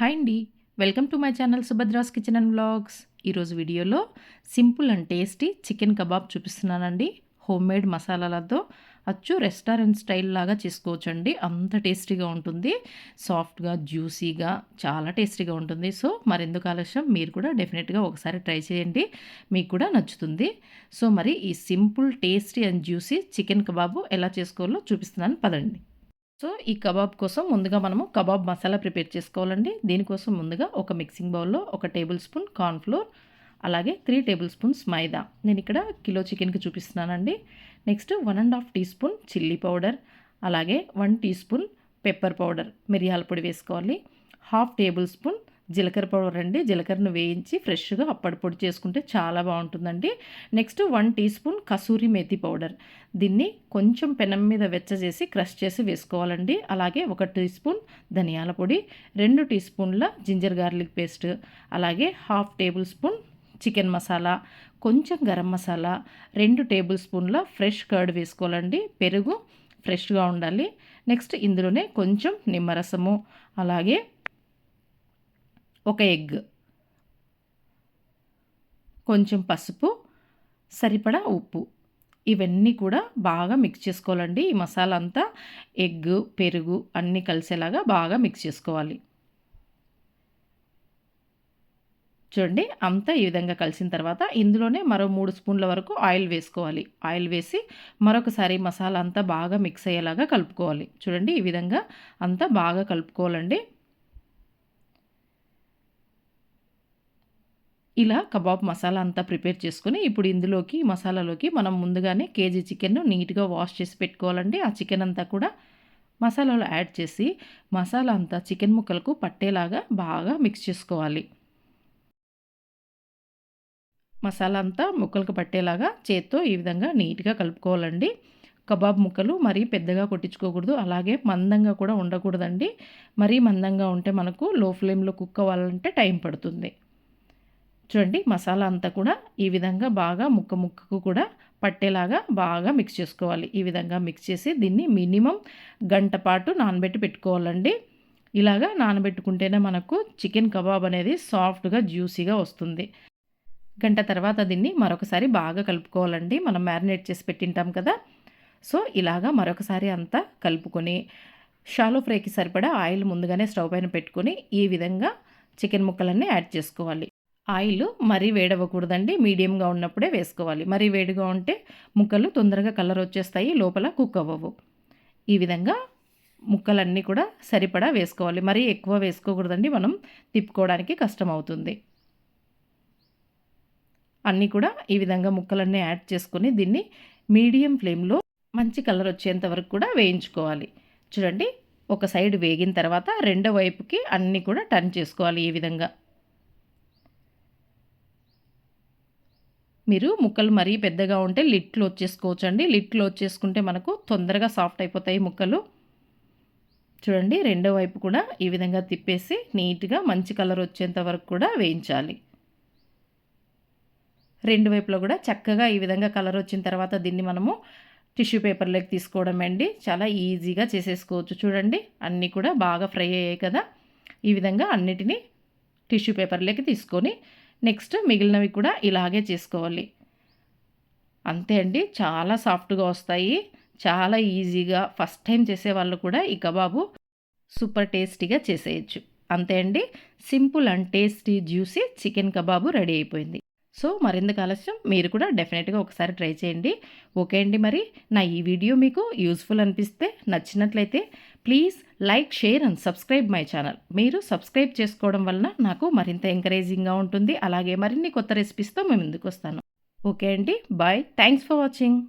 Hi అండి. Welcome to my channel Subhadra's kitchen and vlogs. ఈరోజు వీడియోలో simple and tasty chicken kebab చూపిస్తున్నానండి. Homemade మసాలాలతో అచ్చు రెస్టారెంట్ స్టైల్ లాగా చేసుకోవచ్చండి. అంత టేస్టీగా ఉంటుంది. సాఫ్ట్గా, జ్యూసీగా చాలా టేస్టీగా ఉంటుంది. సో మరెందుకు ఆలస్యం, మీరు కూడా డెఫినెట్గా ఒకసారి ట్రై చేయండి. మీకు కూడా నచ్చుతుంది. సో మరి ఈ simple tasty and juicy chicken kebab ఎలా చేసుకోవాలో చూపిస్తున్నాను, పదండి. సో ఈ కబాబ్ కోసం ముందుగా మనము కబాబ్ మసాలా ప్రిపేర్ చేసుకోవాలండి. దీనికోసం ముందుగా ఒక మిక్సింగ్ బౌల్లో 1 టేబుల్ స్పూన్ కార్న్‌ఫ్లోర్, అలాగే 3 టేబుల్ స్పూన్స్ మైదా. నేను ఇక్కడ కిలో చికెన్‌కి చూపిస్తున్నానండి. Next 1½ teaspoon chilli powder, అలాగే 1 టీ స్పూన్ పెప్పర్ పౌడర్, మిరియాల పొడి వేసుకోవాలి. 1/2 టేబుల్ స్పూన్ జీలకర్ర పౌడర్ అండి. జీలకర్రను వేయించి ఫ్రెష్గా అప్పటి పొడి చేసుకుంటే చాలా బాగుంటుందండి. Next 1 teaspoon kasuri methi powder. దీన్ని కొంచెం పెనం మీద వెచ్చజేసి క్రష్ చేసి వేసుకోవాలండి. అలాగే 1 టీ స్పూన్ ధనియాల పొడి, 2 టీ స్పూన్ల జింజర్ గార్లిక్ పేస్ట్, అలాగే 1/2 టేబుల్ స్పూన్ చికెన్ మసాలా, కొంచెం గరం మసాలా, 2 టేబుల్ స్పూన్ల ఫ్రెష్ కర్డ్ వేసుకోవాలండి. పెరుగు ఫ్రెష్గా ఉండాలి. నెక్స్ట్ ఇందులోనే కొంచెం నిమ్మరసము, అలాగే 1 ఎగ్, కొంచెం పసుపు, సరిపడా ఉప్పు, ఇవన్నీ కూడా బాగా మిక్స్ చేసుకోవాలండి. ఈ మసాలా అంతా ఎగ్, పెరుగు అన్నీ కలిసేలాగా బాగా మిక్స్ చేసుకోవాలి. చూడండి, అంతా ఈ విధంగా కలిసిన తర్వాత ఇందులోనే మరో 3 స్పూన్ల వరకు ఆయిల్ వేసుకోవాలి. ఆయిల్ వేసి మరొకసారి మసాలా అంతా బాగా మిక్స్ అయ్యేలాగా కలుపుకోవాలి. చూడండి, ఈ విధంగా అంతా బాగా కలుపుకోవాలండి. ఇలా కబాబ్ మసాలా అంతా ప్రిపేర్ చేసుకొని ఇప్పుడు ఇందులోకి మసాలాలోకి మనం ముందుగానే కేజీ చికెన్ను నీట్గా వాష్ చేసి పెట్టుకోవాలండి. ఆ చికెన్ అంతా కూడా మసాలాలో యాడ్ చేసి మసాలా అంతా చికెన్ ముక్కలకు పట్టేలాగా బాగా మిక్స్ చేసుకోవాలి. మసాలా అంతా ముక్కలకు పట్టేలాగా చేత్తో ఈ విధంగా నీట్గా కలుపుకోవాలండి. కబాబ్ ముక్కలు మరీ పెద్దగా కొట్టించుకోకూడదు, అలాగే మందంగా కూడా ఉండకూడదండి. మరీ మందంగా ఉంటే మనకు లో ఫ్లేమ్లో కుక్ అవ్వాలంటే టైం పడుతుంది. చూడండి, మసాలా అంతా కూడా ఈ విధంగా బాగా ముక్కకు కూడా పట్టేలాగా బాగా మిక్స్ చేసుకోవాలి. ఈ విధంగా మిక్స్ చేసి దీన్ని మినిమం గంట పాటు నానబెట్టి పెట్టుకోవాలండి. ఇలాగా నానబెట్టుకుంటేనే మనకు చికెన్ కబాబ్ అనేది సాఫ్ట్గా జ్యూసీగా వస్తుంది. గంట తర్వాత దీన్ని మరొకసారి బాగా కలుపుకోవాలండి. మనం మ్యారినేట్ చేసి పెట్టింటాం కదా. సో ఇలాగా మరొకసారి అంతా కలుపుకొని షాలో ఫ్రైకి సరిపడా ఆయిల్ ముందుగానే స్టవ్ పైన పెట్టుకొని ఈ విధంగా చికెన్ ముక్కలన్నీ యాడ్ చేసుకోవాలి. ఆయిల్ మరీ వేడవ్వకూడదండి, మీడియంగా ఉన్నప్పుడే వేసుకోవాలి. మరీ వేడిగా ఉంటే ముక్కలు తొందరగా కలర్ వచ్చేస్తాయి, లోపల కుక్ అవ్వవు. ఈ విధంగా ముక్కలన్నీ కూడా సరిపడా వేసుకోవాలి. మరీ ఎక్కువ వేసుకోకూడదండి, మనం తిప్పుకోవడానికి కష్టం అవుతుంది. అన్నీ కూడా ఈ విధంగా ముక్కలన్నీ యాడ్ చేసుకొని దీన్ని మీడియం ఫ్లేమ్లో మంచి కలర్ వచ్చేంత వరకు కూడా వేయించుకోవాలి. చూడండి, ఒక సైడ్ వేగిన తర్వాత రెండో వైపుకి అన్నీ కూడా టర్న్ చేసుకోవాలి. ఈ విధంగా మీరు ముక్కలు మరీ పెద్దగా ఉంటే లిడ్ క్లోజ్ చేసుకోవచ్చండి. లిడ్ క్లోజ్ చేసుకుంటే మనకు తొందరగా సాఫ్ట్ అయిపోతాయి ముక్కలు. చూడండి, రెండో వైపు కూడా ఈ విధంగా తిప్పేసి నీట్గా మంచి కలర్ వచ్చేంత వరకు కూడా వేయించాలి. రెండు వైపులో కూడా చక్కగా ఈ విధంగా కలర్ వచ్చిన తర్వాత దీన్ని మనము టిష్యూ పేపర్లోకి తీసుకోవడం అండి. చాలా ఈజీగా చేసేసుకోవచ్చు. చూడండి, అన్నీ కూడా బాగా ఫ్రై అయ్యాయి కదా. ఈ విధంగా అన్నిటినీ టిష్యూ పేపర్లోకి తీసుకొని నెక్స్ట్ మిగిలినవి కూడా ఇలాగే చేసుకోవాలి. అంతే అండి, చాలా సాఫ్ట్గా వస్తాయి. చాలా ఈజీగా ఫస్ట్ టైం చేసేవాళ్ళు కూడా ఈ కబాబు సూపర్ టేస్టీగా చేసేయచ్చు. అంతే అండి, simple and tasty juicy chicken kebab ready అయిపోయింది. సో మరెందుకు ఆలస్యం, మీరు కూడా డెఫినెట్గా ఒకసారి ట్రై చేయండి. ఓకే అండి, మరి నా ఈ వీడియో మీకు యూస్ఫుల్ అనిపిస్తే, నచ్చినట్లయితే please like, share and subscribe my channel. మీరు సబ్స్క్రైబ్ చేసుకోవడం వలన నాకు మరింత ఎంకరేజింగ్గా ఉంటుంది. అలాగే మరిన్ని కొత్త రెసిపీస్తో మేము ముందుకు వస్తాను. ఓకే అండి, బాయ్. Thanks for watching.